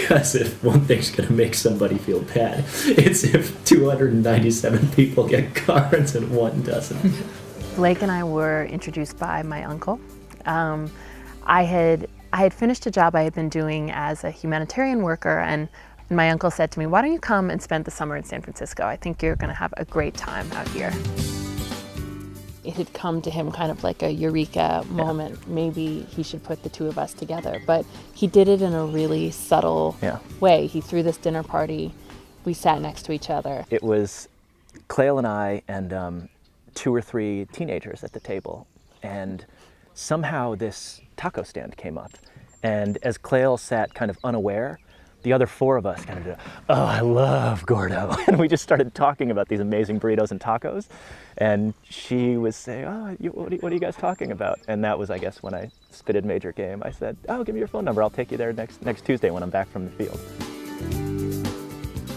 Because if one thing's going to make somebody feel bad, it's if 297 people get cards and one doesn't. Blake and I were introduced by my uncle. I had finished a job I had been doing as a humanitarian worker, and my uncle said to me, "Why don't you come and spend the summer in San Francisco? I think you're going to have a great time out here." It had come to him kind of like a eureka moment. Yeah. Maybe he should put the two of us together. But he did it in a really subtle way. He threw this dinner party. We sat next to each other. It was Cleo and I and 2 or 3 teenagers at the table. And somehow this taco stand came up. And as Cleo sat kind of unaware, the other 4 of us kind of did, "Oh, I love Gordo." And we just started talking about these amazing burritos and tacos. And she was saying, "Oh, what are you guys talking about?" And that was, I guess, when I spitted major game. I said, "Oh, give me your phone number. I'll take you there next Tuesday when I'm back from the field."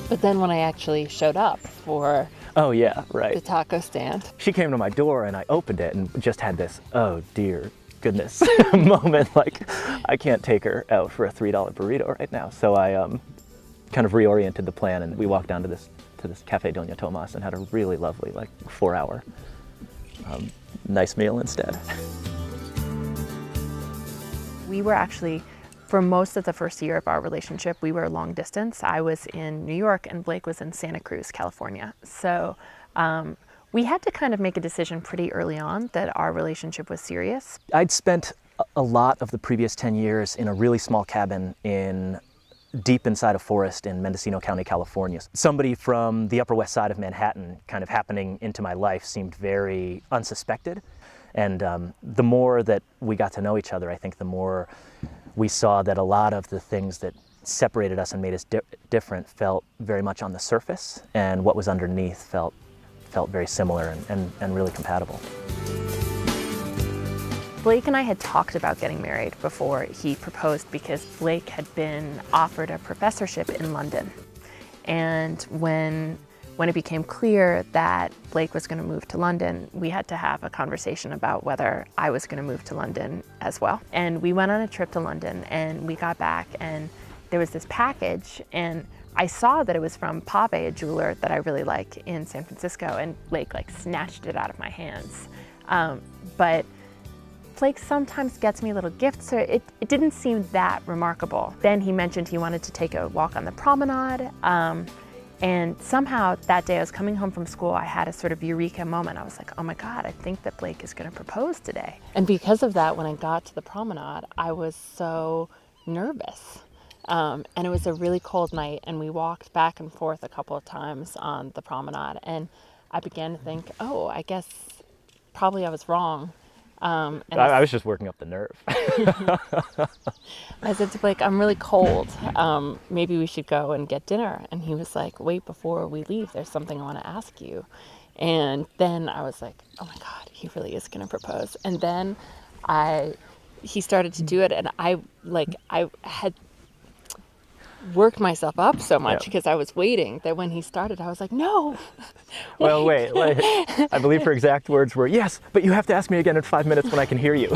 But then when I actually showed up for the taco stand, she came to my door and I opened it and just had this, oh dear goodness moment, like I can't take her out for a $3 burrito right now. So I kind of reoriented the plan, and we walked down to this Cafe Doña Tomas and had a really lovely, like 4-hour nice meal instead. We were actually, for most of the first year of our relationship, we were long distance. I was in New York and Blake was in Santa Cruz, California. So we had to kind of make a decision pretty early on that our relationship was serious. I'd spent a lot of the previous 10 years in a really small cabin deep inside a forest in Mendocino County, California. Somebody from the Upper West Side of Manhattan kind of happening into my life seemed very unsuspected. And the more that we got to know each other, I think the more we saw that a lot of the things that separated us and made us different felt very much on the surface, and what was underneath felt very similar and really compatible. Blake and I had talked about getting married before he proposed, because Blake had been offered a professorship in London. And when it became clear that Blake was going to move to London, we had to have a conversation about whether I was going to move to London as well. And we went on a trip to London, and we got back and there was this package, and I saw that it was from Pave, a jeweler that I really like in San Francisco, and Blake like snatched it out of my hands. But Blake sometimes gets me little gifts, so it didn't seem that remarkable. Then he mentioned he wanted to take a walk on the promenade, and somehow that day I was coming home from school, I had a sort of eureka moment. I was like, oh my God, I think that Blake is gonna propose today. And because of that, when I got to the promenade, I was so nervous. And it was a really cold night, and we walked back and forth a couple of times on the promenade, and I began to think, oh, I guess probably I was wrong. And I was just working up the nerve. I said to Blake, I'm really cold. Maybe we should go and get dinner. And he was like, wait, before we leave, there's something I want to ask you. And then I was like, oh my God, he really is going to propose. And then he started to do it, and I had worked myself up so much because I was waiting that when he started, I was like, no. Well, wait, I believe her exact words were, yes, but you have to ask me again in 5 minutes when I can hear you.